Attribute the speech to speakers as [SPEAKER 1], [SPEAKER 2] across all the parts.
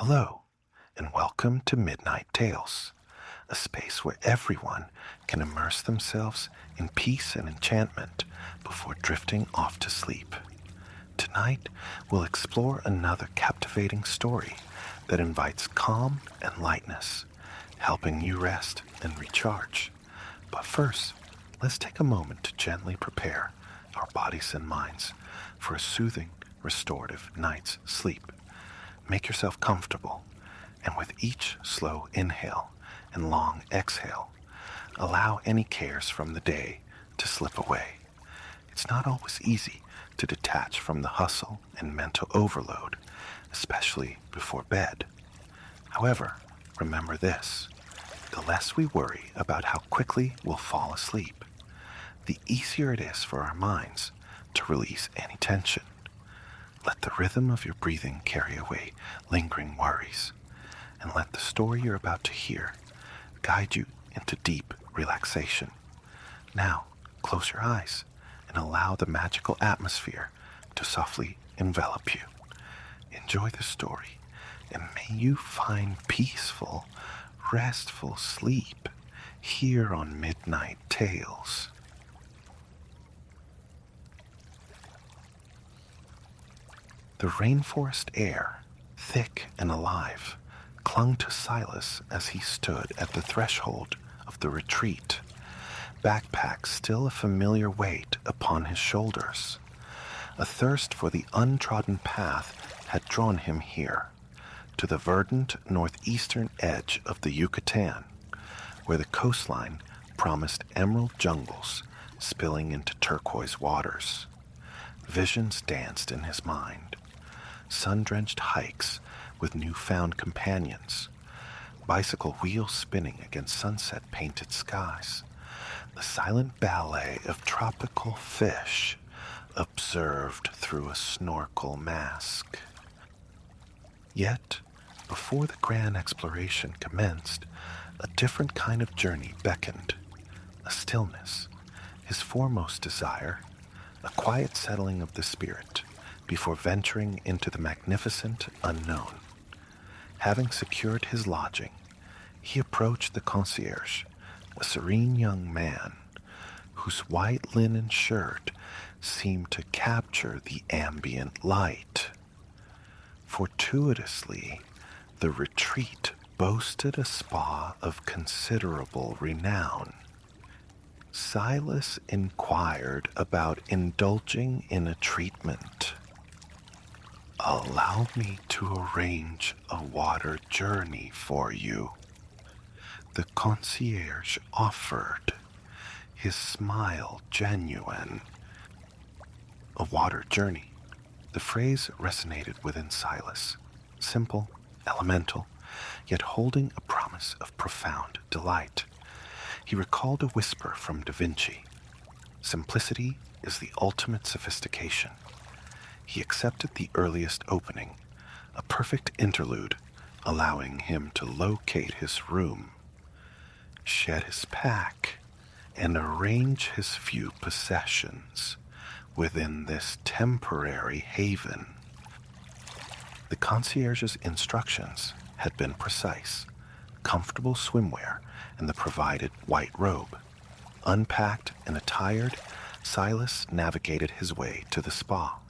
[SPEAKER 1] Hello, and welcome to Midnight Tales, a space where everyone can immerse themselves in peace and enchantment before drifting off to sleep. Tonight, we'll explore another captivating story that invites calm and lightness, helping you rest and recharge. But first, let's take a moment to gently prepare our bodies and minds for a soothing, restorative night's sleep. Make yourself comfortable, and with each slow inhale and long exhale, allow any cares from the day to slip away. It's not always easy to detach from the hustle and mental overload, especially before bed. However, remember this: the less we worry about how quickly we'll fall asleep, the easier it is for our minds to release any tension. Let the rhythm of your breathing carry away lingering worries, and let the story you're about to hear guide you into deep relaxation. Now, close your eyes and allow the magical atmosphere to softly envelop you. Enjoy the story, and may you find peaceful, restful sleep here on Midnight Tales. The rainforest air, thick and alive, clung to Silas as he stood at the threshold of the retreat, backpack still a familiar weight upon his shoulders. A thirst for the untrodden path had drawn him here, to the verdant northeastern edge of the Yucatan, where the coastline promised emerald jungles spilling into turquoise waters. Visions danced in his mind. Sun-drenched hikes with newfound companions, bicycle wheels spinning against sunset-painted skies, the silent ballet of tropical fish observed through a snorkel mask. Yet, before the grand exploration commenced, a different kind of journey beckoned, a stillness, his foremost desire, a quiet settling of the spirit, before venturing into the magnificent unknown. Having secured his lodging, he approached the concierge, a serene young man whose white linen shirt seemed to capture the ambient light. Fortuitously, the retreat boasted a spa of considerable renown. Silas inquired about indulging in a treatment. "Allow me to arrange a water journey for you," the concierge offered, his smile genuine. A water journey. The phrase resonated within Silas. Simple, elemental, yet holding a promise of profound delight. He recalled a whisper from Da Vinci: "Simplicity is the ultimate sophistication." He accepted the earliest opening, a perfect interlude, allowing him to locate his room, shed his pack, and arrange his few possessions within this temporary haven. The concierge's instructions had been precise: comfortable swimwear and the provided white robe. Unpacked and attired, Silas navigated his way to the spa.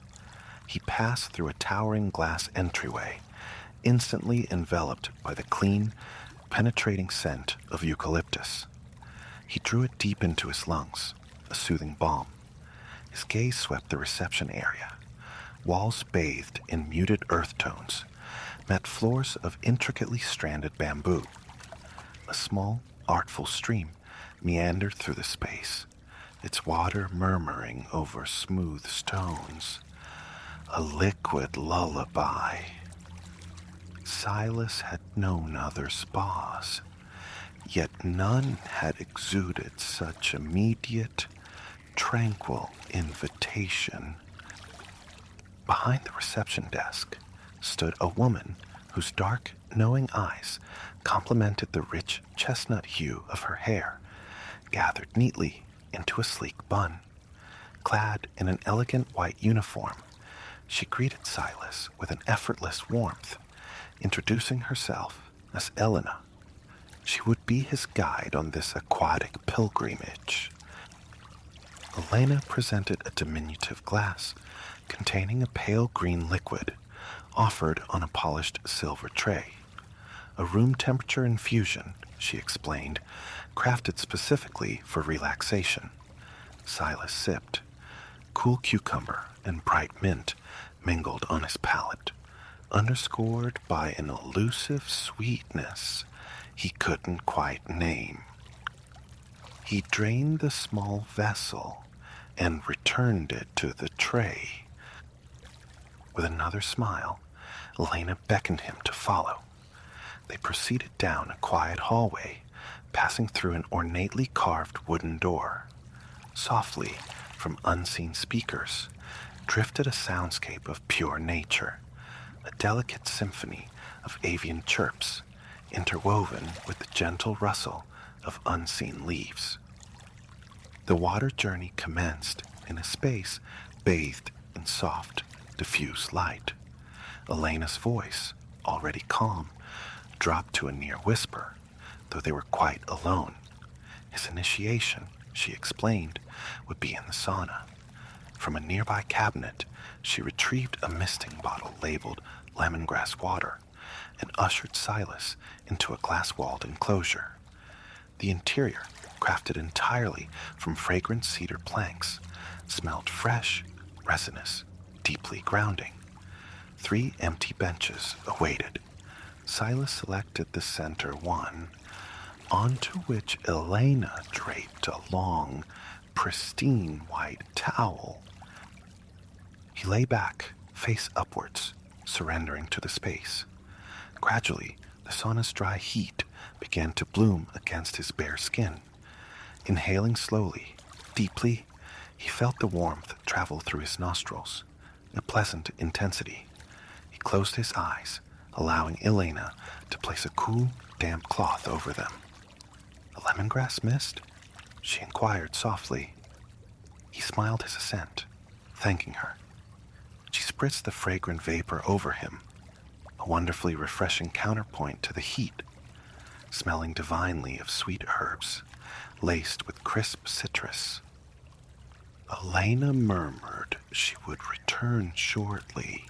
[SPEAKER 1] He passed through a towering glass entryway, instantly enveloped by the clean, penetrating scent of eucalyptus. He drew it deep into his lungs, a soothing balm. His gaze swept the reception area. Walls bathed in muted earth tones met floors of intricately stranded bamboo. A small, artful stream meandered through the space, its water murmuring over smooth stones. A liquid lullaby. Silas had known other spas, yet none had exuded such immediate, tranquil invitation. Behind the reception desk stood a woman whose dark, knowing eyes complemented the rich chestnut hue of her hair, gathered neatly into a sleek bun. Clad in an elegant white uniform, she greeted Silas with an effortless warmth, introducing herself as Elena. She would be his guide on this aquatic pilgrimage. Elena presented a diminutive glass containing a pale green liquid offered on a polished silver tray. A room temperature infusion, she explained, crafted specifically for relaxation. Silas sipped. Cool cucumber and bright mint mingled on his palate, underscored by an elusive sweetness he couldn't quite name. He drained the small vessel and returned it to the tray. With another smile, Elena beckoned him to follow. They proceeded down a quiet hallway, passing through an ornately carved wooden door. Softly, from unseen speakers, drifted a soundscape of pure nature, a delicate symphony of avian chirps, interwoven with the gentle rustle of unseen leaves. The water journey commenced in a space bathed in soft, diffuse light. Elena's voice, already calm, dropped to a near whisper, though they were quite alone. His initiation, she explained, would be in the sauna. From a nearby cabinet, she retrieved a misting bottle labeled lemongrass water and ushered Silas into a glass-walled enclosure. The interior, crafted entirely from fragrant cedar planks, smelled fresh, resinous, deeply grounding. 3 empty benches awaited. Silas selected the center one, onto which Elena draped a long, pristine white towel. He lay back, face upwards, surrendering to the space. Gradually, the sauna's dry heat began to bloom against his bare skin. Inhaling slowly, deeply, he felt the warmth travel through his nostrils, a pleasant intensity. He closed his eyes, allowing Elena to place a cool, damp cloth over them. "A lemongrass mist?" she inquired softly. He smiled his assent, thanking her. She spritzed the fragrant vapor over him, a wonderfully refreshing counterpoint to the heat, smelling divinely of sweet herbs, laced with crisp citrus. Elena murmured she would return shortly,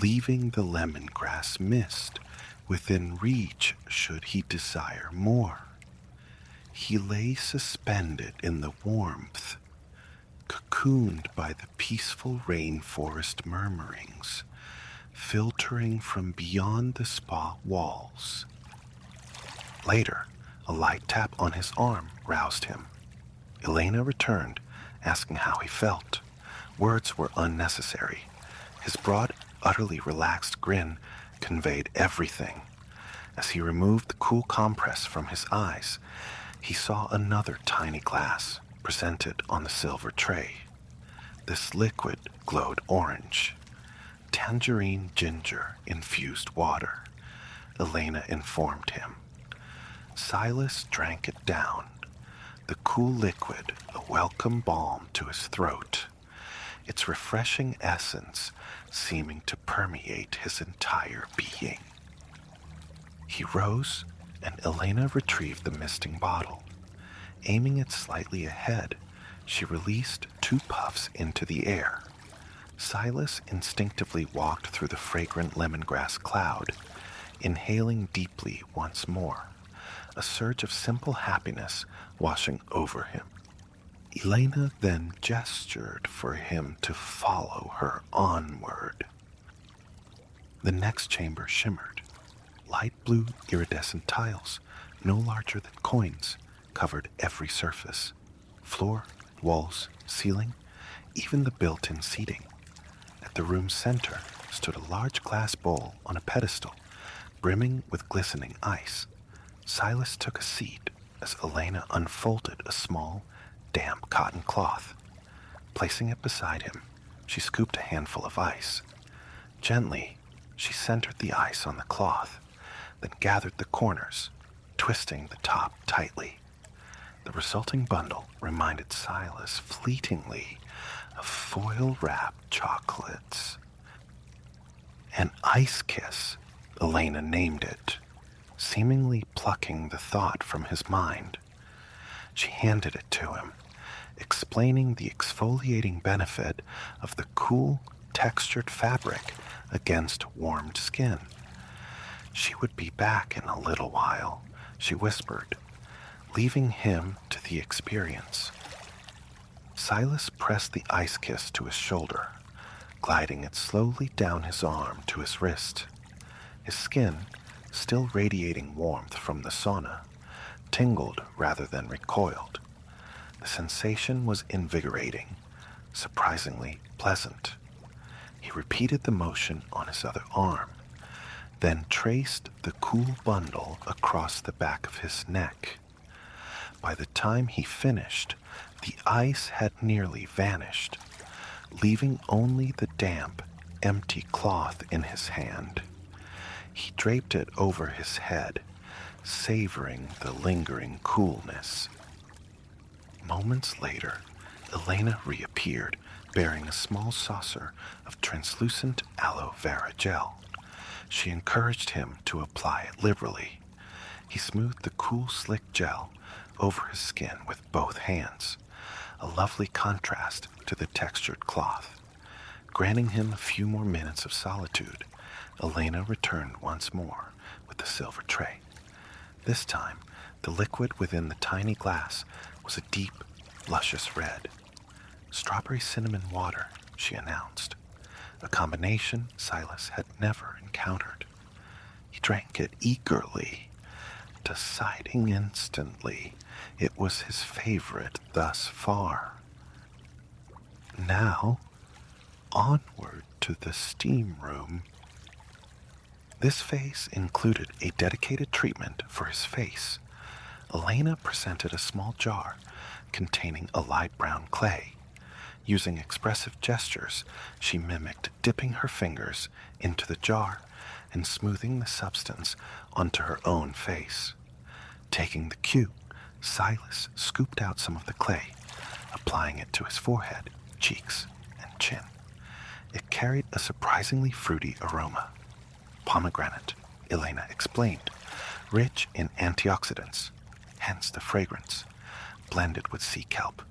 [SPEAKER 1] leaving the lemongrass mist within reach should he desire more. He lay suspended in the warmth, cocooned by the peaceful rainforest murmurings, filtering from beyond the spa walls. Later, a light tap on his arm roused him. Elena returned, asking how he felt. Words were unnecessary. His broad, utterly relaxed grin conveyed everything. As he removed the cool compress from his eyes, he saw another tiny glass presented on the silver tray. This liquid glowed orange. Tangerine ginger infused water, Elena informed him. Silas drank it down, the cool liquid a welcome balm to his throat, its refreshing essence seeming to permeate his entire being. He rose, and Elena retrieved the misting bottle. Aiming it slightly ahead, she released 2 puffs into the air. Silas instinctively walked through the fragrant lemongrass cloud, inhaling deeply once more, a surge of simple happiness washing over him. Elena then gestured for him to follow her onward. The next chamber shimmered. Light blue iridescent tiles, no larger than coins, covered every surface. Floor, walls, ceiling, even the built-in seating. At the room's center stood a large glass bowl on a pedestal, brimming with glistening ice. Silas took a seat as Elena unfolded a small, damp cotton cloth. Placing it beside him, she scooped a handful of ice. Gently, she centered the ice on the cloth, then gathered the corners, twisting the top tightly. The resulting bundle reminded Silas fleetingly of foil-wrapped chocolates. An ice kiss, Elena named it, seemingly plucking the thought from his mind. She handed it to him, explaining the exfoliating benefit of the cool, textured fabric against warmed skin. She would be back in a little while, she whispered, leaving him to the experience. Silas pressed the ice kiss to his shoulder, gliding it slowly down his arm to his wrist. His skin, still radiating warmth from the sauna, tingled rather than recoiled. The sensation was invigorating, surprisingly pleasant. He repeated the motion on his other arm, then traced the cool bundle across the back of his neck. By the time he finished, the ice had nearly vanished, leaving only the damp, empty cloth in his hand. He draped it over his head, savoring the lingering coolness. Moments later, Elena reappeared, bearing a small saucer of translucent aloe vera gel. She encouraged him to apply it liberally. He smoothed the cool, slick gel over his skin with both hands, a lovely contrast to the textured cloth. Granting him a few more minutes of solitude, Elena returned once more with the silver tray. This time, the liquid within the tiny glass was a deep, luscious red. Strawberry cinnamon water, she announced, a combination Silas had never encountered. He drank it eagerly, deciding instantly it was his favorite thus far. Now, onward to the steam room. This phase included a dedicated treatment for his face. Elena presented a small jar containing a light brown clay. Using expressive gestures, she mimicked dipping her fingers into the jar and smoothing the substance onto her own face. Taking the cue, Silas scooped out some of the clay, applying it to his forehead, cheeks, and chin. It carried a surprisingly fruity aroma. Pomegranate, Elena explained, rich in antioxidants, hence the fragrance, blended with sea kelp,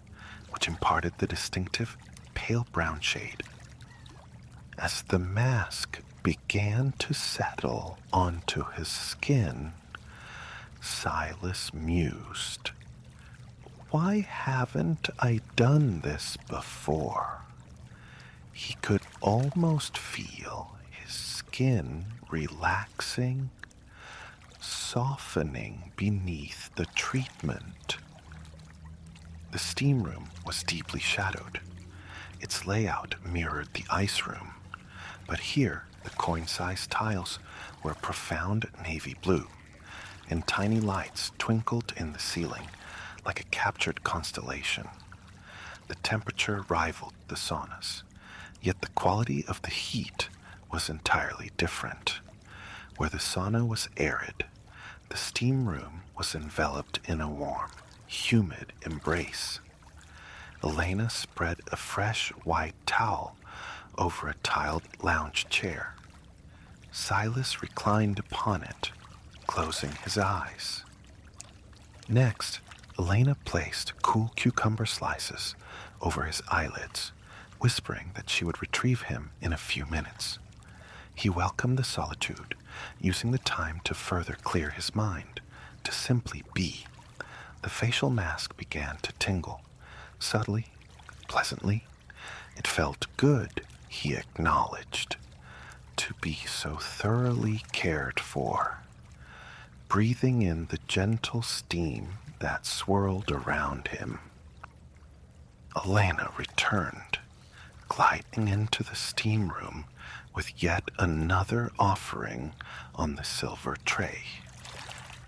[SPEAKER 1] which imparted the distinctive pale brown shade. As the mask began to settle onto his skin, Silas mused, "Why haven't I done this before?" He could almost feel his skin relaxing, softening beneath the treatment. The steam room was deeply shadowed. Its layout mirrored the ice room, but here the coin-sized tiles were a profound navy blue, and tiny lights twinkled in the ceiling like a captured constellation. The temperature rivaled the saunas, yet the quality of the heat was entirely different. Where the sauna was arid, the steam room was enveloped in a warm, humid embrace. Elena spread a fresh white towel over a tiled lounge chair. Silas reclined upon it, closing his eyes. Next, Elena placed cool cucumber slices over his eyelids, whispering that she would retrieve him in a few minutes. He welcomed the solitude, using the time to further clear his mind, to simply be. The facial mask began to tingle, subtly, pleasantly. It felt good, he acknowledged, to be so thoroughly cared for. Breathing in the gentle steam that swirled around him. Elena returned, gliding into the steam room with yet another offering on the silver tray.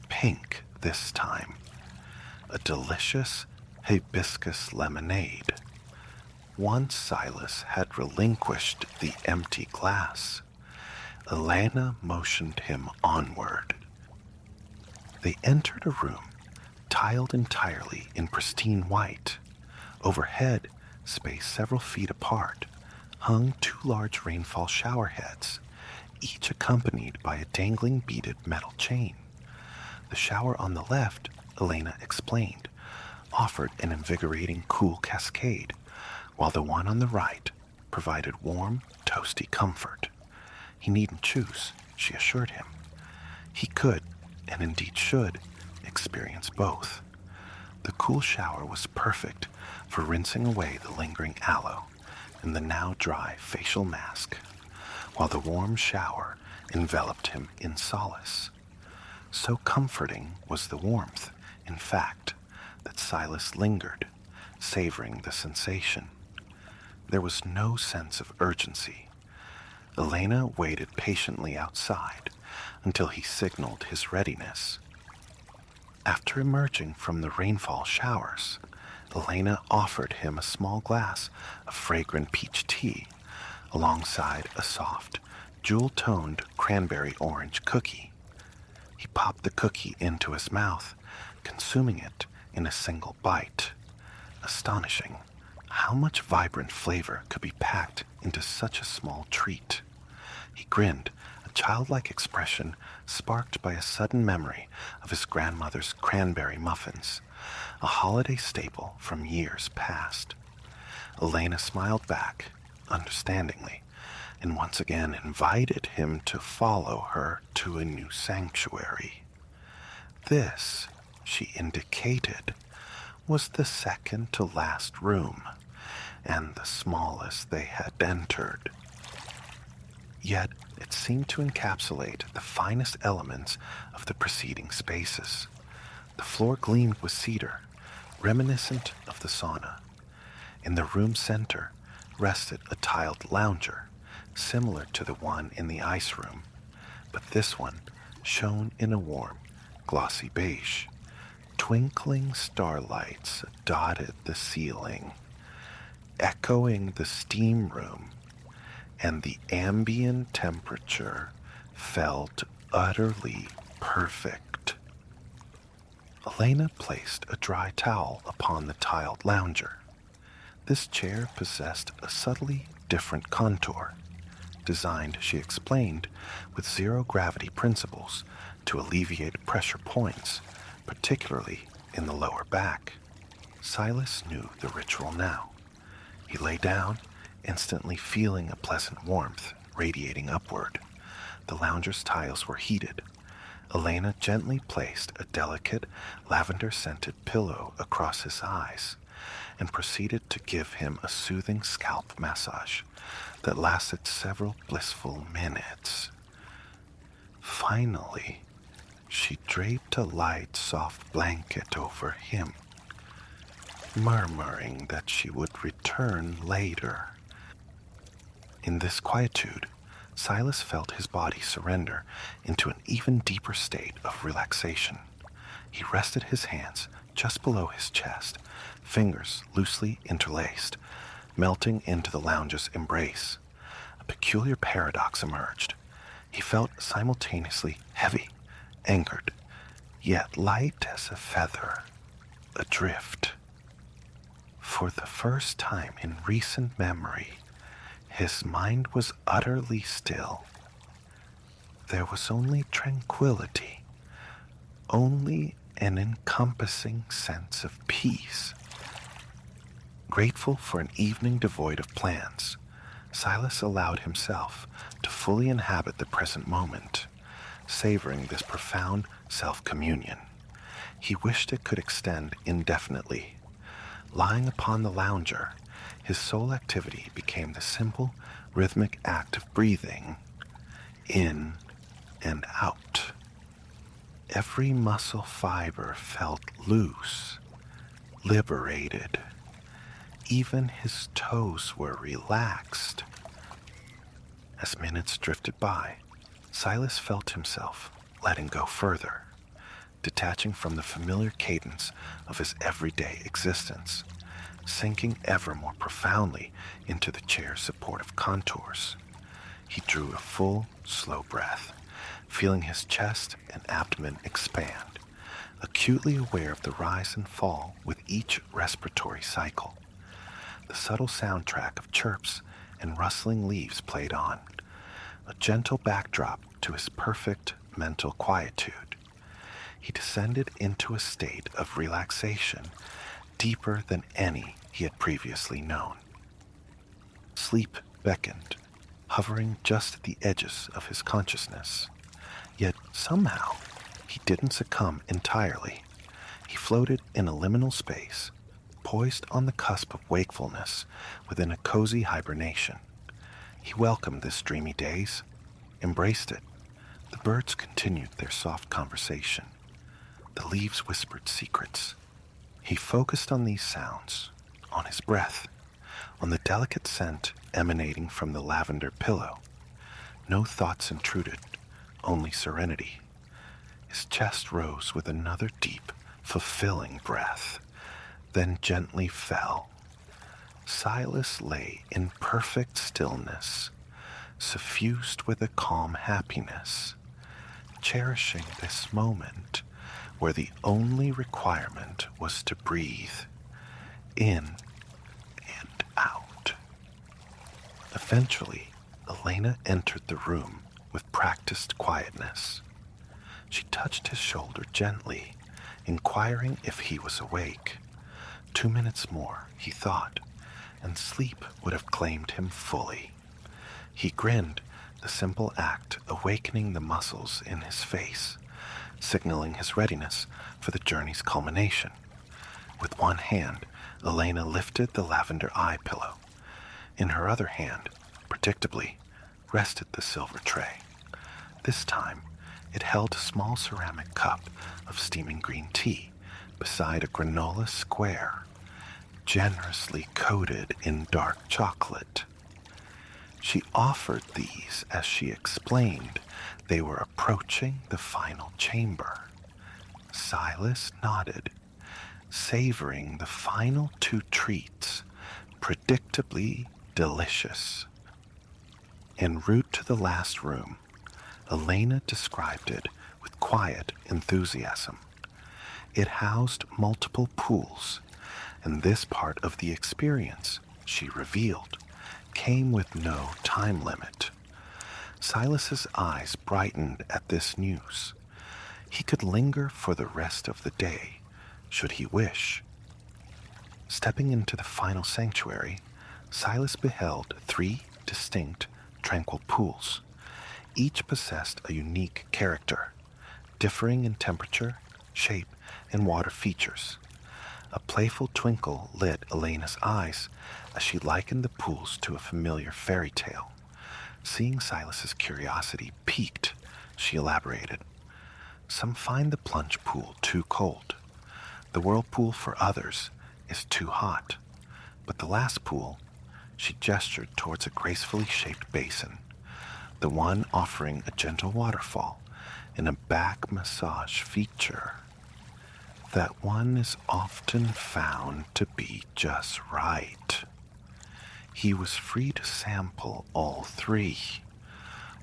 [SPEAKER 1] Pink this time. A delicious hibiscus lemonade. Once Silas had relinquished the empty glass, Elena motioned him onward. They entered a room tiled entirely in pristine white. Overhead, spaced several feet apart, hung two large rainfall shower heads, each accompanied by a dangling beaded metal chain. The shower on the left, Elena explained, offered an invigorating cool cascade, while the one on the right provided warm, toasty comfort. He needn't choose, she assured him. He could, and indeed should, experience both. The cool shower was perfect for rinsing away the lingering aloe and the now dry facial mask, while the warm shower enveloped him in solace. So comforting was the warmth, in fact, that Silas lingered, savoring the sensation. There was no sense of urgency. Elena waited patiently outside until he signaled his readiness. After emerging from the rainfall showers, Elena offered him a small glass of fragrant peach tea alongside a soft, jewel-toned cranberry-orange cookie. He popped the cookie into his mouth, consuming it in a single bite. Astonishing how much vibrant flavor could be packed into such a small treat. He grinned, a childlike expression sparked by a sudden memory of his grandmother's cranberry muffins, a holiday staple from years past. Elena smiled back, understandingly, and once again invited him to follow her to a new sanctuary. This, she indicated, was the second to last room, and the smallest they had entered. Yet it seemed to encapsulate the finest elements of the preceding spaces. The floor gleamed with cedar, reminiscent of the sauna. In the room's center rested a tiled lounger, similar to the one in the ice room, but this one shone in a warm, glossy beige. Twinkling starlights dotted the ceiling, echoing the steam room, and the ambient temperature felt utterly perfect. Elena placed a dry towel upon the tiled lounger. This chair possessed a subtly different contour, designed, she explained, with zero-gravity principles to alleviate pressure points, particularly in the lower back. Silas knew the ritual now. He lay down, instantly feeling a pleasant warmth radiating upward. The lounger's tiles were heated. Elena gently placed a delicate, lavender-scented pillow across his eyes and proceeded to give him a soothing scalp massage that lasted several blissful minutes. Finally, she draped a light, soft blanket over him, murmuring that she would return later. In this quietude, Silas felt his body surrender into an even deeper state of relaxation. He rested his hands just below his chest, fingers loosely interlaced, melting into the lounge's embrace. A peculiar paradox emerged. He felt simultaneously heavy, anchored, yet light as a feather, adrift. For the first time in recent memory, his mind was utterly still. There was only tranquility, only an encompassing sense of peace. Grateful for an evening devoid of plans, Silas allowed himself to fully inhabit the present moment, savoring this profound self-communion. He wished it could extend indefinitely. Lying upon the lounger, his sole activity became the simple, rhythmic act of breathing in and out. Every muscle fiber felt loose, liberated. Even his toes were relaxed. As minutes drifted by, Silas felt himself letting go further, detaching from the familiar cadence of his everyday existence, sinking ever more profoundly into the chair's supportive contours. He drew a full, slow breath, feeling his chest and abdomen expand, acutely aware of the rise and fall with each respiratory cycle. The subtle soundtrack of chirps and rustling leaves played on, a gentle backdrop to his perfect mental quietude. He descended into a state of relaxation deeper than any he had previously known. Sleep beckoned, hovering just at the edges of his consciousness. Yet somehow, he didn't succumb entirely. He floated in a liminal space, poised on the cusp of wakefulness within a cozy hibernation. He welcomed this dreamy daze, embraced it. The birds continued their soft conversation. The leaves whispered secrets. He focused on these sounds, on his breath, on the delicate scent emanating from the lavender pillow. No thoughts intruded, only serenity. His chest rose with another deep, fulfilling breath, then gently fell. Silas lay in perfect stillness, suffused with a calm happiness, cherishing this moment where the only requirement was to breathe in and out. Eventually, Elena entered the room with practiced quietness. She touched his shoulder gently, inquiring if he was awake. 2 minutes more, he thought, and sleep would have claimed him fully. He grinned, the simple act awakening the muscles in his face, signaling his readiness for the journey's culmination. With one hand, Elena lifted the lavender eye pillow. In her other hand, predictably, rested the silver tray. This time, it held a small ceramic cup of steaming green tea beside a granola square, generously coated in dark chocolate. She offered these as she explained they were approaching the final chamber. Silas nodded, savoring the final 2 treats, predictably delicious. En route to the last room, Elena described it with quiet enthusiasm. It housed multiple pools, and this part of the experience, she revealed, came with no time limit. Silas's eyes brightened at this news. He could linger for the rest of the day, should he wish. Stepping into the final sanctuary, Silas beheld 3 distinct, tranquil pools. Each possessed a unique character, differing in temperature, shape, and water features. A playful twinkle lit Elena's eyes as she likened the pools to a familiar fairy tale. Seeing Silas's curiosity piqued, she elaborated. Some find the plunge pool too cold. The whirlpool for others is too hot. But the last pool, she gestured towards a gracefully shaped basin, the one offering a gentle waterfall and a back massage feature. That one is often found to be just right. He was free to sample all 3,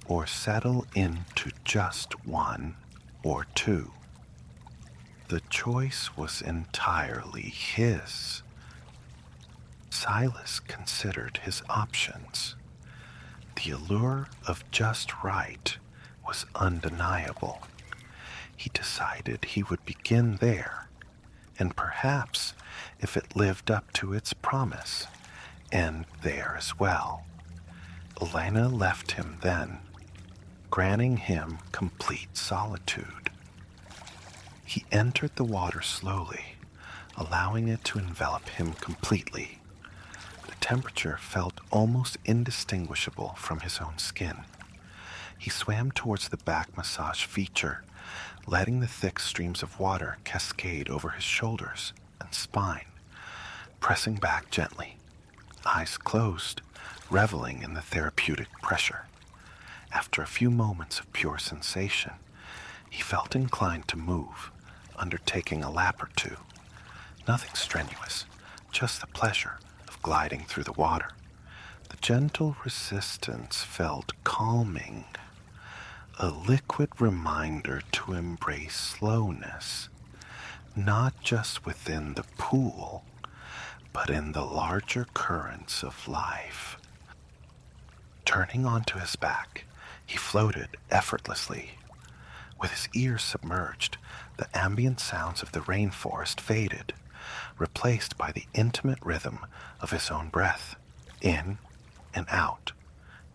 [SPEAKER 1] or settle into just 1 or 2. The choice was entirely his. Silas considered his options. The allure of just right was undeniable. He decided he would begin there, and perhaps, if it lived up to its promise, end there as well. Elena left him then, granting him complete solitude. He entered the water slowly, allowing it to envelop him completely. The temperature felt almost indistinguishable from his own skin. He swam towards the back massage feature, letting the thick streams of water cascade over his shoulders and spine, pressing back gently, eyes closed, reveling in the therapeutic pressure. After a few moments of pure sensation, he felt inclined to move, undertaking a lap or 2. Nothing strenuous, just the pleasure of gliding through the water. The gentle resistance felt calming, a liquid reminder to embrace slowness, not just within the pool, but in the larger currents of life. Turning onto his back, He floated effortlessly. With his ears submerged, the ambient sounds of the rainforest faded, replaced by the intimate rhythm of his own breath, in and out.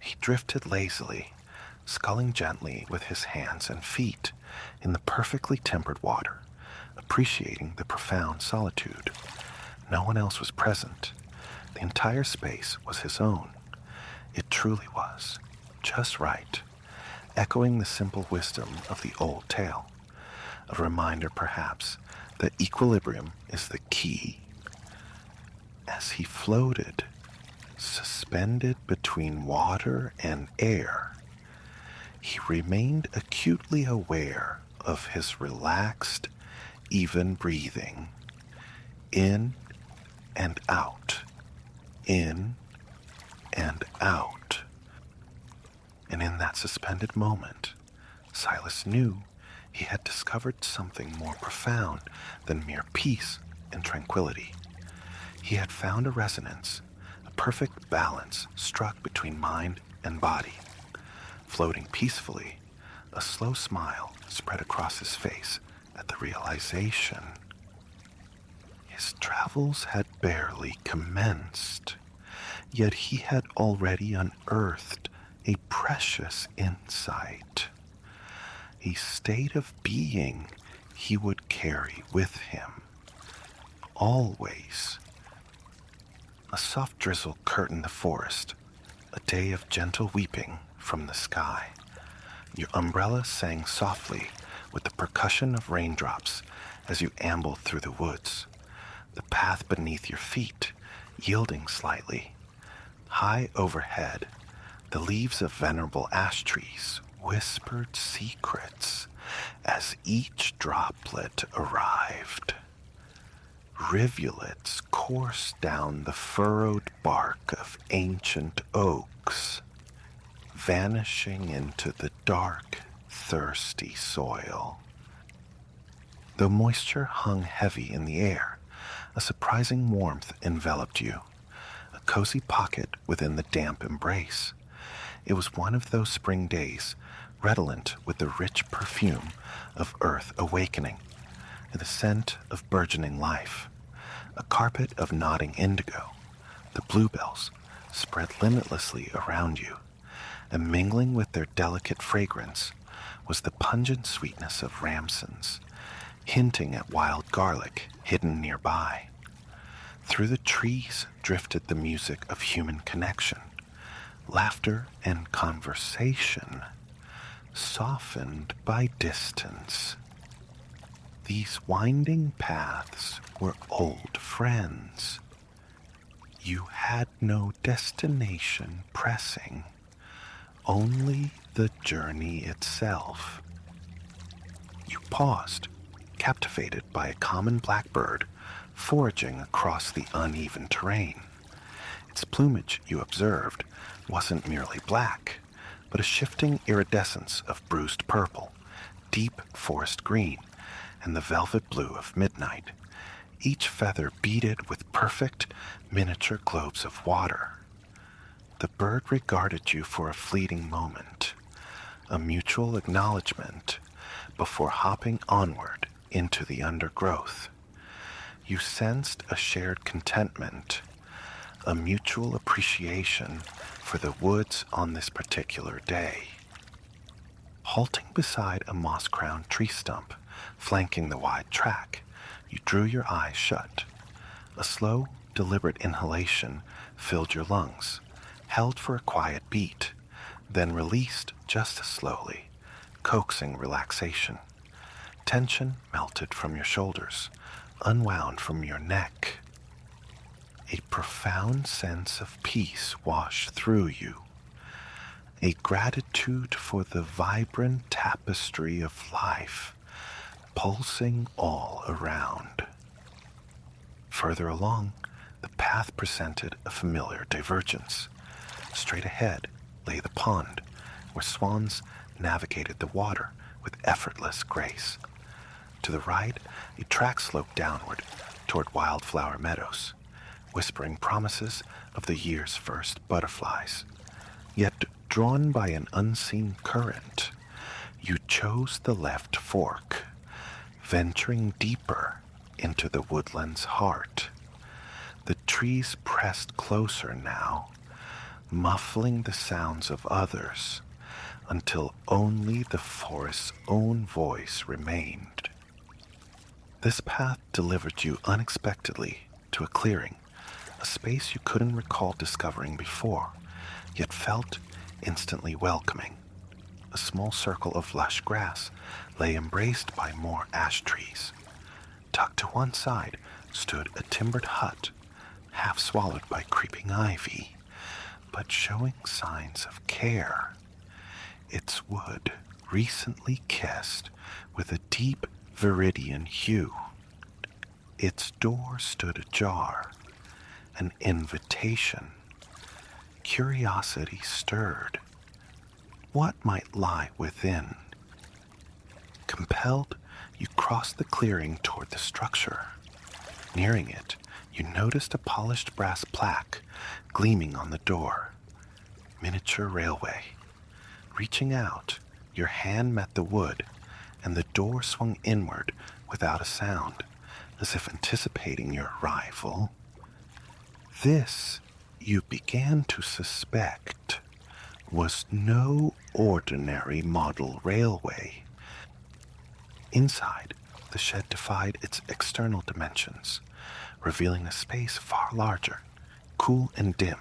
[SPEAKER 1] He drifted lazily, sculling gently with his hands and feet in the perfectly tempered water, appreciating the profound solitude. No one else was present. The entire space was his own. It truly was, just right, echoing the simple wisdom of the old tale. A reminder, perhaps, that equilibrium is the key. As he floated, suspended between water and air, he remained acutely aware of his relaxed, even breathing, in and out, in and out. And in that suspended moment, Silas knew he had discovered something more profound than mere peace and tranquility. He had found a resonance, a perfect balance struck between mind and body. Floating peacefully, a slow smile spread across his face at the realization. His travels had barely commenced, yet he had already unearthed a precious insight, a state of being he would carry with him, always. A soft drizzle curtained the forest, a day of gentle weeping from the sky. Your umbrella sang softly with the percussion of raindrops as you ambled through the woods, the path beneath your feet yielding slightly. High overhead, the leaves of venerable ash trees whispered secrets as each droplet arrived. Rivulets coursed down the furrowed bark of ancient oaks, vanishing into the dark, thirsty soil. Though moisture hung heavy in the air, a surprising warmth enveloped you, a cozy pocket within the damp embrace. It was one of those spring days, redolent with the rich perfume of earth awakening, and the scent of burgeoning life. A carpet of nodding indigo, the bluebells, spread limitlessly around you, and mingling with their delicate fragrance was the pungent sweetness of ramsons, hinting at wild garlic hidden nearby. Through the trees drifted the music of human connection, laughter and conversation, softened by distance. These winding paths were old friends. You had no destination pressing, only the journey itself. You paused, captivated by a common blackbird foraging across the uneven terrain. Its plumage, you observed, wasn't merely black, but a shifting iridescence of bruised purple, deep forest green, and the velvet blue of midnight, each feather beaded with perfect miniature globes of water. The bird regarded you for a fleeting moment, a mutual acknowledgement, before hopping onward into the undergrowth. You sensed a shared contentment, a mutual appreciation for the woods on this particular day. Halting beside a moss-crowned tree stump, flanking the wide track, you drew your eyes shut. A slow, deliberate inhalation filled your lungs, held for a quiet beat, then released just as slowly, coaxing relaxation. Tension melted from your shoulders, unwound from your neck. A profound sense of peace washed through you, a gratitude for the vibrant tapestry of life pulsing all around. Further along, the path presented a familiar divergence. Straight ahead lay the pond, where swans navigated the water with effortless grace. To the right, a track sloped downward toward wildflower meadows, whispering promises of the year's first butterflies. Yet Drawn by an unseen current, you chose the left fork, venturing deeper into the woodland's heart. The trees pressed closer now, muffling the sounds of others, until only the forest's own voice remained. This path delivered you unexpectedly to a clearing, a space you couldn't recall discovering before, yet felt instantly welcoming. A small circle of lush grass lay embraced by more ash trees. Tucked to one side stood a timbered hut, half swallowed by creeping ivy, but showing signs of care. Its wood recently kissed with a deep viridian hue. Its door stood ajar, an invitation. Curiosity stirred. What might lie within? Compelled, you crossed the clearing toward the structure. Nearing it, you noticed a polished brass plaque gleaming on the door. Miniature railway. Reaching out, your hand met the wood, and the door swung inward without a sound, as if anticipating your arrival. This, you began to suspect, was no ordinary model railway. Inside, the shed defied its external dimensions, revealing a space far larger, cool and dim,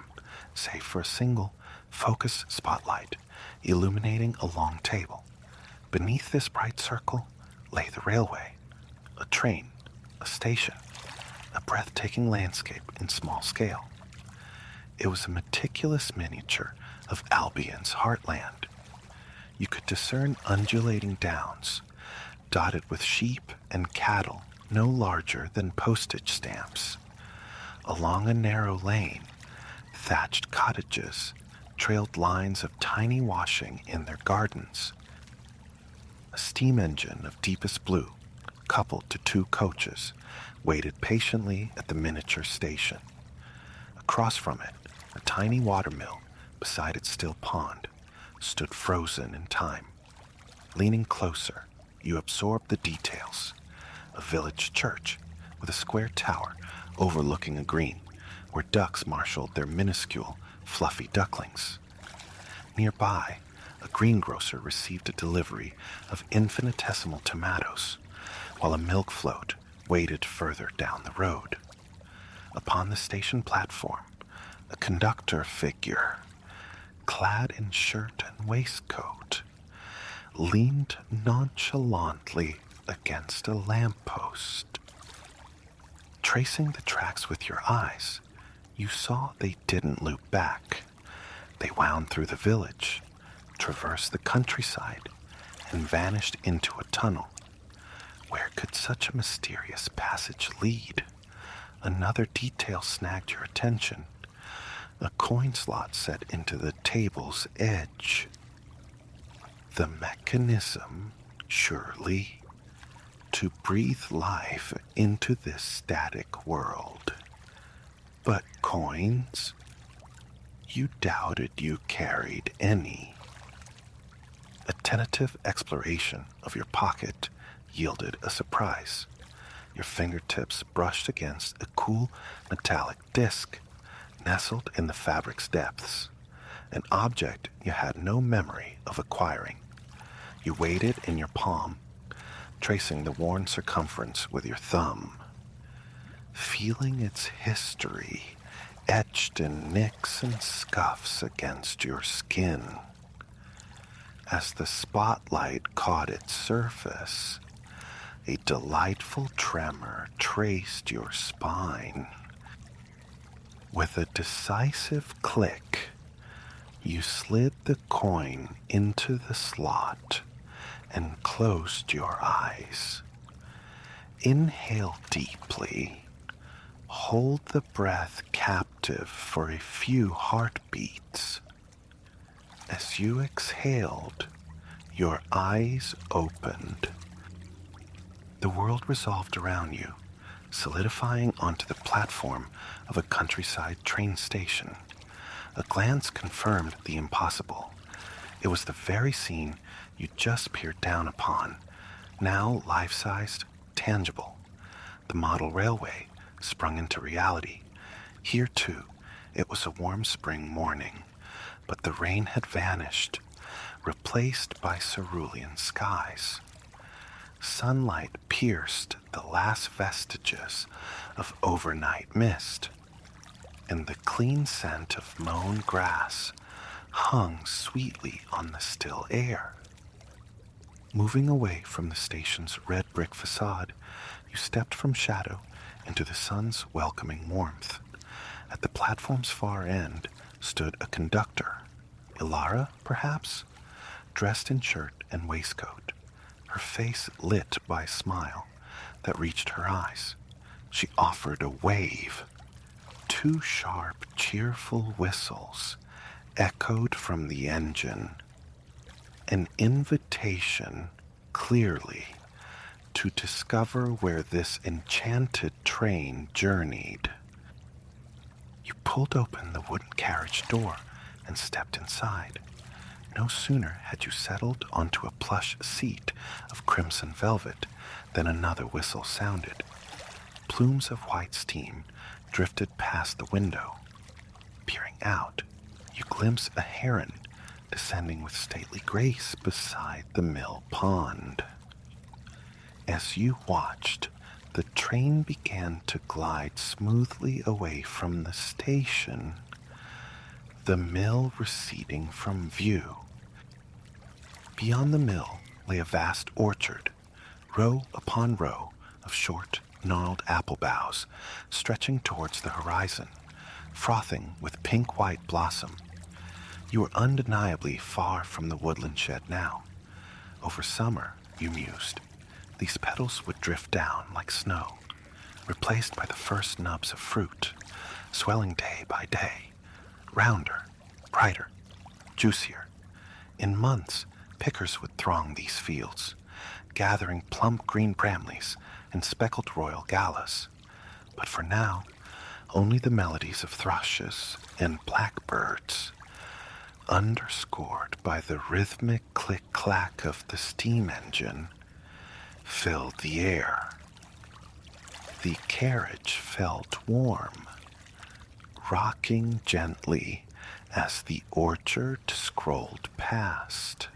[SPEAKER 1] save for a single, focused spotlight illuminating a long table. Beneath this bright circle lay the railway, a train, a station, a breathtaking landscape in small scale. It was a meticulous miniature of Albion's heartland. You could discern undulating downs, dotted with sheep and cattle no larger than postage stamps. Along a narrow lane, thatched cottages trailed lines of tiny washing in their gardens. A steam engine of deepest blue, coupled to two coaches, waited patiently at the miniature station. Across from it, a tiny watermill beside its still pond stood frozen in time. Leaning closer, you absorbed the details. A village church with a square tower overlooking a green where ducks marshaled their minuscule, fluffy ducklings. Nearby, a greengrocer received a delivery of infinitesimal tomatoes, while a milk float waited further down the road. Upon the station platform, a conductor figure, clad in shirt and waistcoat, leaned nonchalantly against a lamppost. Tracing the tracks with your eyes, you saw they didn't loop back. They wound through the village, traversed the countryside, and vanished into a tunnel. Where could such a mysterious passage lead? Another detail snagged your attention. A coin slot set into the table's edge. The mechanism, surely, to breathe life into this static world. But coins? You doubted you carried any. A tentative exploration of your pocket yielded a surprise. Your fingertips brushed against a cool metallic disc nestled in the fabric's depths, an object you had no memory of acquiring. You weighed it in your palm, tracing the worn circumference with your thumb, feeling its history etched in nicks and scuffs against your skin. As the spotlight caught its surface, a delightful tremor traced your spine. With a decisive click, you slid the coin into the slot and closed your eyes. Inhale deeply. Hold the breath captive for a few heartbeats. As you exhaled, your eyes opened. The world resolved around you, solidifying onto the platform of a countryside train station. A glance confirmed the impossible. It was the very scene you just peered down upon, now life-sized, tangible. The model railway sprung into reality. Here, too, it was a warm spring morning, but the rain had vanished, replaced by cerulean skies. Sunlight pierced the last vestiges of overnight mist, and the clean scent of mown grass hung sweetly on the still air. Moving away from the station's red brick facade, you stepped from shadow into the sun's welcoming warmth. At the platform's far end stood a conductor, Ilara, perhaps, dressed in shirt and waistcoat, her face lit by a smile that reached her eyes. She offered a wave. 2 sharp, cheerful whistles echoed from the engine, an invitation, clearly, to discover where this enchanted train journeyed. You pulled open the wooden carriage door and stepped inside. No sooner had you settled onto a plush seat of crimson velvet than another whistle sounded. Plumes of white steam drifted past the window. Peering out, you glimpse a heron descending with stately grace beside the mill pond. As you watched, the train began to glide smoothly away from the station, the mill receding from view. Beyond the mill lay a vast orchard, row upon row of short, gnarled apple boughs stretching towards the horizon, frothing with pink-white blossom. You were undeniably far from the woodland shed now. Over summer, you mused, these petals would drift down like snow, replaced by the first nubs of fruit, swelling day by day, rounder, brighter, juicier. In months, pickers would throng these fields, gathering plump green bramleys and speckled royal galas. But for now, only the melodies of thrushes and blackbirds, underscored by the rhythmic click-clack of the steam engine, filled the air. The carriage felt warm, rocking gently as the orchard scrolled past.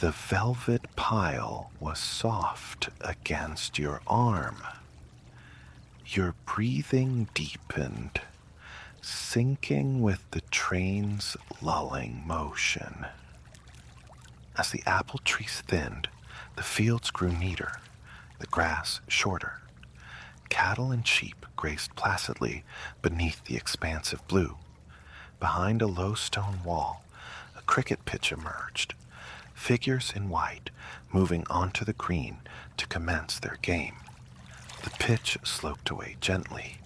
[SPEAKER 1] The velvet pile was soft against your arm. Your breathing deepened, syncing with the train's lulling motion. As the apple trees thinned, the fields grew neater, the grass shorter. Cattle and sheep grazed placidly beneath the expansive blue. Behind a low stone wall, a cricket pitch emerged, figures in white moving onto the green to commence their game. The pitch sloped away gently,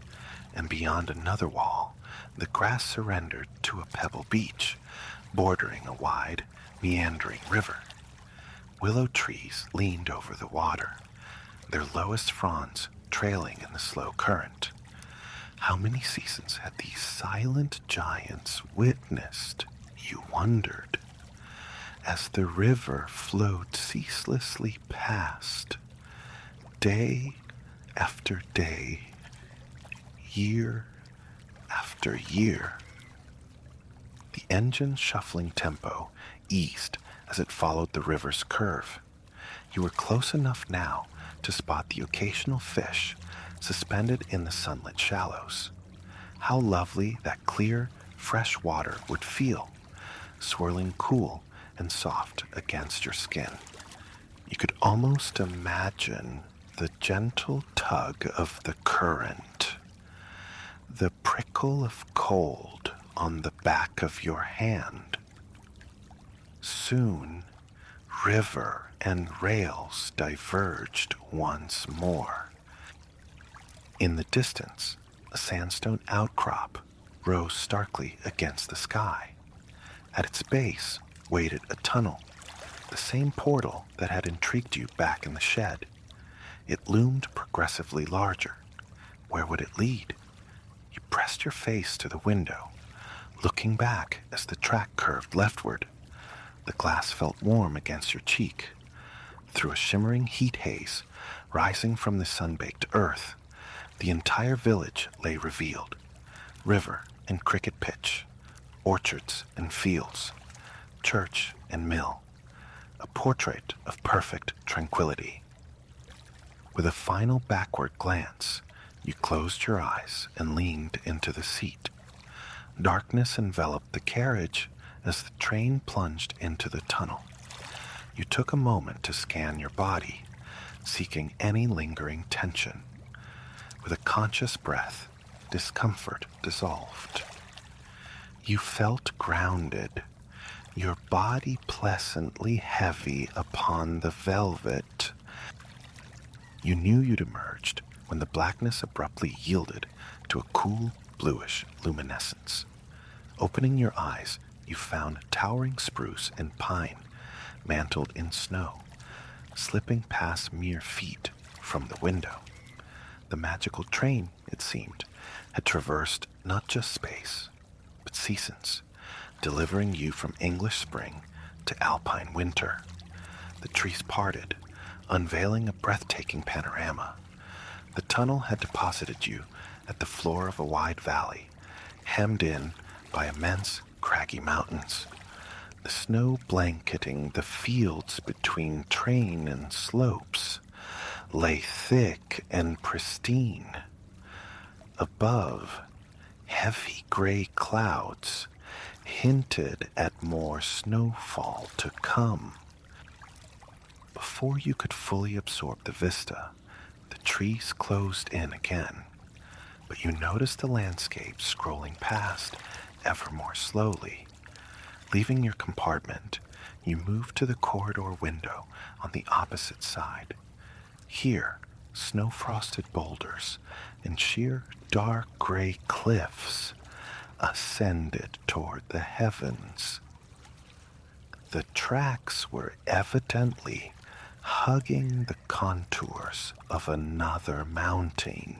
[SPEAKER 1] and beyond another wall, the grass surrendered to a pebble beach, bordering a wide, meandering river. Willow trees leaned over the water, their lowest fronds trailing in the slow current. How many seasons had these silent giants witnessed, you wondered, as the river flowed ceaselessly past, day after day, year after year. The engine's shuffling tempo eased as it followed the river's curve. You were close enough now to spot the occasional fish suspended in the sunlit shallows. How lovely that clear, fresh water would feel, swirling cool and soft against your skin. You could almost imagine the gentle tug of the current, the prickle of cold on the back of your hand. Soon, river and rails diverged once more. In the distance, a sandstone outcrop rose starkly against the sky. At its base waited a tunnel, the same portal that had intrigued you back in the shed. It loomed progressively larger. Where would it lead? You pressed your face to the window, looking back as the track curved leftward, The glass felt warm against your cheek. Through a shimmering heat haze rising from the sun-baked earth, the entire village lay revealed. River and cricket pitch, orchards and fields, church and mill, a portrait of perfect tranquility. With a final backward glance, you closed your eyes and leaned into the seat. Darkness enveloped the carriage as the train plunged into the tunnel. You took a moment to scan your body, seeking any lingering tension. With a conscious breath, discomfort dissolved. You felt grounded, your body pleasantly heavy upon the velvet. You knew you'd emerged when the blackness abruptly yielded to a cool, bluish luminescence. Opening your eyes, you found towering spruce and pine, mantled in snow, slipping past mere feet from the window. The magical train, it seemed, had traversed not just space, but seasons, delivering you from English spring to alpine winter. The trees parted, unveiling a breathtaking panorama. The tunnel had deposited you at the floor of a wide valley, hemmed in by immense, craggy mountains. The snow blanketing the fields between train and slopes lay thick and pristine. Above, heavy gray clouds hinted at more snowfall to come. Before you could fully absorb the vista, the trees closed in again, but you noticed the landscape scrolling past ever more slowly. Leaving your compartment, you moved to the corridor window on the opposite side. Here, snow-frosted boulders and sheer dark gray cliffs ascended toward the heavens. The tracks were evidently hugging the contours of another mountain.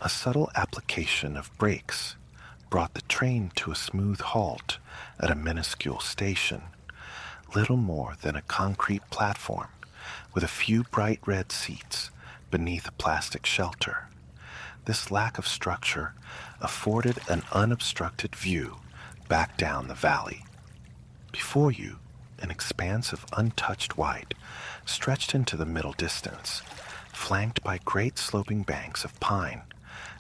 [SPEAKER 1] A subtle application of brakes brought the train to a smooth halt at a minuscule station, little more than a concrete platform with a few bright red seats beneath a plastic shelter. This lack of structure afforded an unobstructed view back down the valley. Before you, an expanse of untouched white stretched into the middle distance, flanked by great sloping banks of pine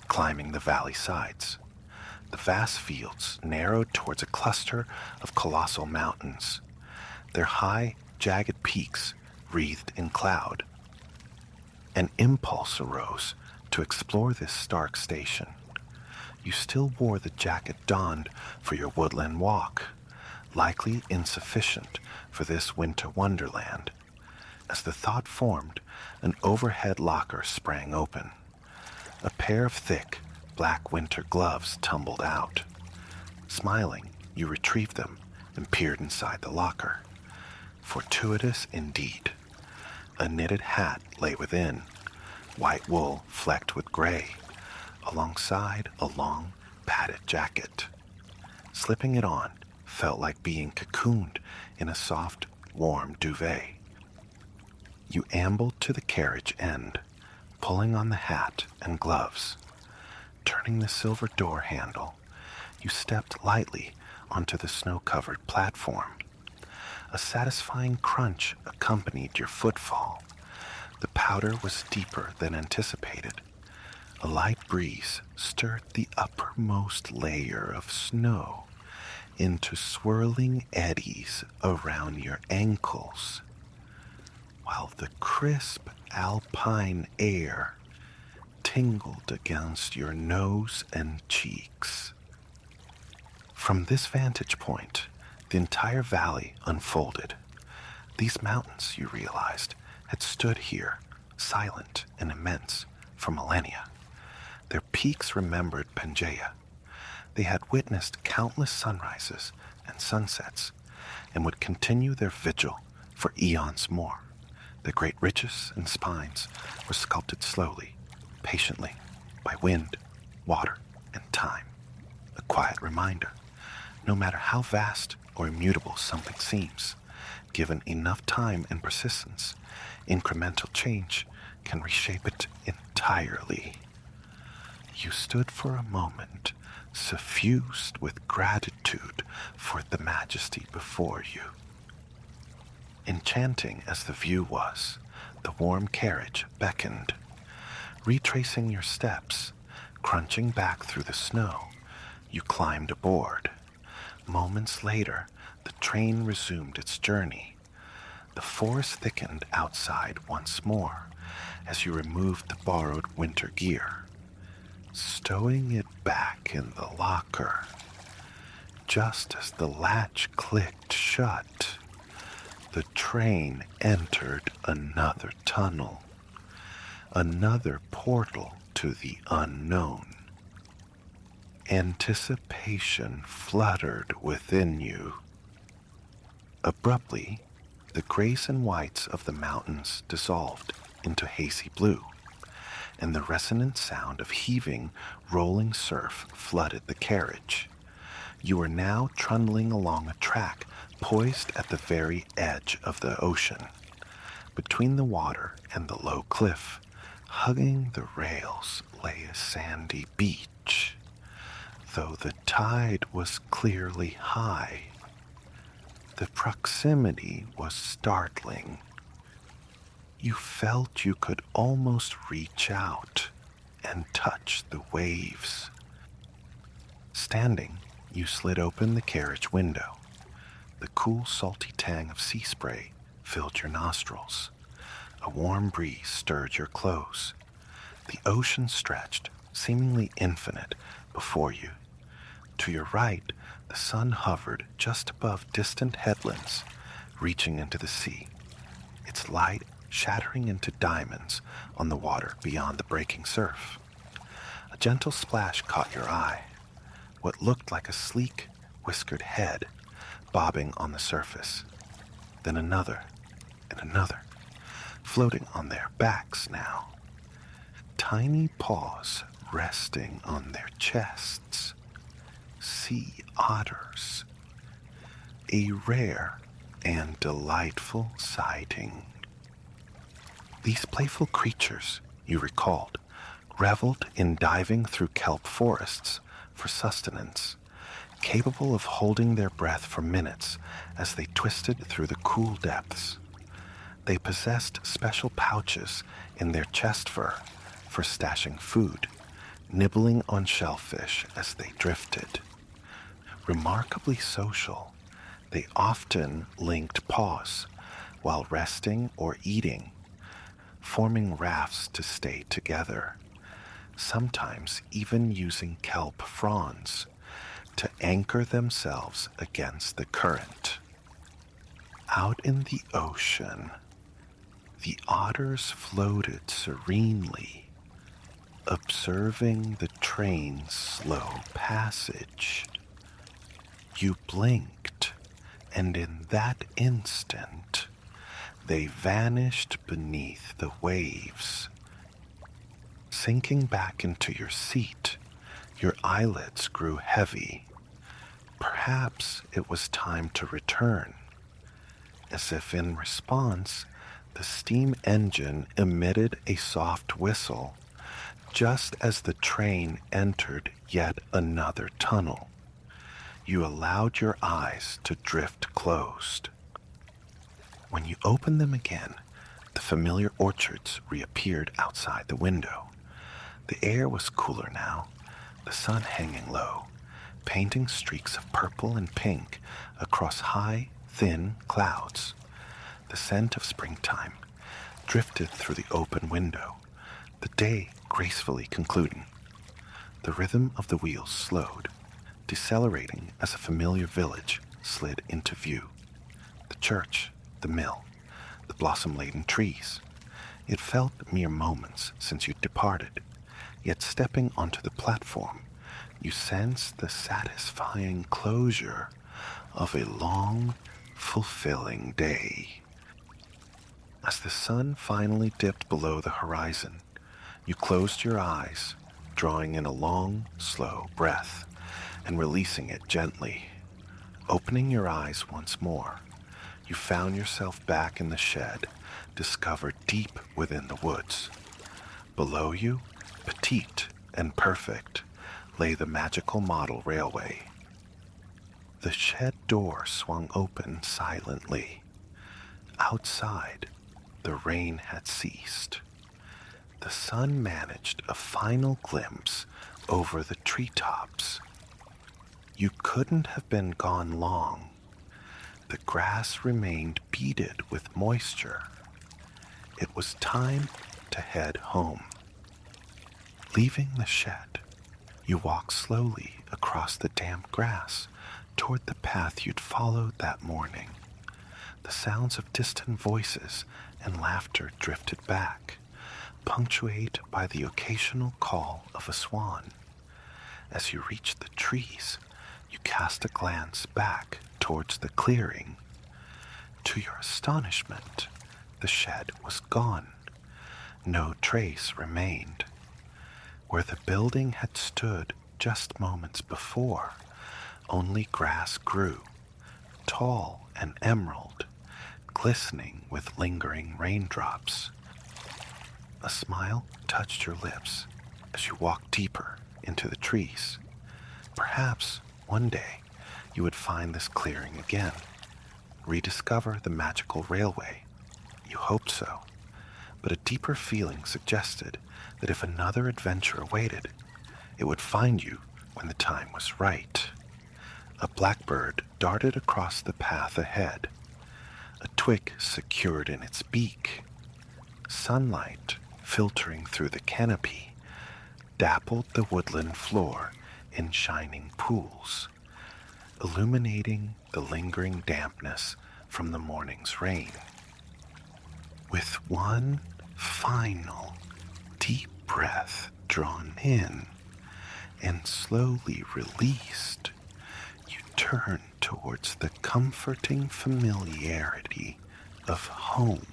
[SPEAKER 1] climbing the valley sides. The vast fields narrowed towards a cluster of colossal mountains, their high, jagged peaks wreathed in cloud. An impulse arose to explore this stark station. You still wore the jacket donned for your woodland walk, likely insufficient for this winter wonderland. As the thought formed, an overhead locker sprang open. A pair of thick, black winter gloves tumbled out. Smiling, you retrieved them and peered inside the locker. Fortuitous indeed. A knitted hat lay within, white wool flecked with gray, alongside a long, padded jacket. Slipping it on felt like being cocooned in a soft, warm duvet. You ambled to the carriage end, pulling on the hat and gloves. Turning the silver door handle, you stepped lightly onto the snow-covered platform. A satisfying crunch accompanied your footfall. The powder was deeper than anticipated. A light breeze stirred the uppermost layer of snow into swirling eddies around your ankles, while the crisp alpine air tingled against your nose and cheeks. From this vantage point, the entire valley unfolded. These mountains, you realized, had stood here, silent and immense, for millennia. Their peaks remembered Pangaea. They had witnessed countless sunrises and sunsets, and would continue their vigil for eons more. The great ridges and spines were sculpted slowly, patiently, by wind, water, and time. A quiet reminder, no matter how vast or immutable something seems, given enough time and persistence, incremental change can reshape it entirely. You stood for a moment, suffused with gratitude for the majesty before you. Enchanting as the view was, the warm carriage beckoned. Retracing your steps, crunching back through the snow, you climbed aboard. Moments later, the train resumed its journey. The forest thickened outside once more as you removed the borrowed winter gear, stowing it back in the locker. Just as the latch clicked shut, the train entered another tunnel, another portal to the unknown. Anticipation fluttered within you. Abruptly, the grays and whites of the mountains dissolved into hazy blue, and the resonant sound of heaving, rolling surf flooded the carriage. You were now trundling along a track poised at the very edge of the ocean, between the water and the low cliff. Hugging the rails lay a sandy beach, though the tide was clearly high. The proximity was startling. You felt you could almost reach out and touch the waves. Standing, you slid open the carriage window. The cool, salty tang of sea spray filled your nostrils. A warm breeze stirred your clothes. The ocean stretched, seemingly infinite, before you. To your right, the sun hovered just above distant headlands, reaching into the sea, its light shattering into diamonds on the water beyond the breaking surf. A gentle splash caught your eye, what looked like a sleek, whiskered head bobbing on the surface. Then another, and another, floating on their backs now. Tiny paws resting on their chests. Sea otters. A rare and delightful sighting. These playful creatures, you recalled, reveled in diving through kelp forests for sustenance, capable of holding their breath for minutes as they twisted through the cool depths. They possessed special pouches in their chest fur for stashing food, nibbling on shellfish as they drifted. Remarkably social, they often linked paws while resting or eating, forming rafts to stay together, sometimes even using kelp fronds to anchor themselves against the current. Out in the ocean, the otters floated serenely, observing the train's slow passage. You blinked, and in that instant, they vanished beneath the waves. Sinking back into your seat, your eyelids grew heavy. Perhaps it was time to return. As if in response, the steam engine emitted a soft whistle, just as the train entered yet another tunnel. You allowed your eyes to drift closed. When you opened them again, the familiar orchards reappeared outside the window. The air was cooler now, the sun hanging low, painting streaks of purple and pink across high, thin clouds. The scent of springtime drifted through the open window, the day gracefully concluding. The rhythm of the wheels slowed, decelerating as a familiar village slid into view. The church, the mill, the blossom-laden trees. It felt mere moments since you departed, yet stepping onto the platform, you sensed the satisfying closure of a long, fulfilling day. As the sun finally dipped below the horizon, you closed your eyes, drawing in a long, slow breath and releasing it gently. Opening your eyes once more, you found yourself back in the shed, discovered deep within the woods. Below you, petite and perfect, lay the magical model railway. The shed door swung open silently. Outside, the rain had ceased. The sun managed a final glimpse over the treetops. You couldn't have been gone long. The grass remained beaded with moisture. It was time to head home. Leaving the shed, you walked slowly across the damp grass toward the path you'd followed that morning. The sounds of distant voices and laughter drifted back, punctuated by the occasional call of a swan. As you reached the trees, you cast a glance back towards the clearing. To your astonishment, the shed was gone. No trace remained. Where the building had stood just moments before, only grass grew, tall and emerald, glistening with lingering raindrops. A smile touched your lips as you walked deeper into the trees. Perhaps one day you would find this clearing again, rediscover the magical railway. You hoped so, but a deeper feeling suggested that if another adventure awaited, it would find you when the time was right. A blackbird darted across the path ahead, a twig secured in its beak. Sunlight, filtering through the canopy, dappled the woodland floor in shining pools, illuminating the lingering dampness from the morning's rain. With one final deep breath drawn in and slowly released, you turn towards the comforting familiarity of home.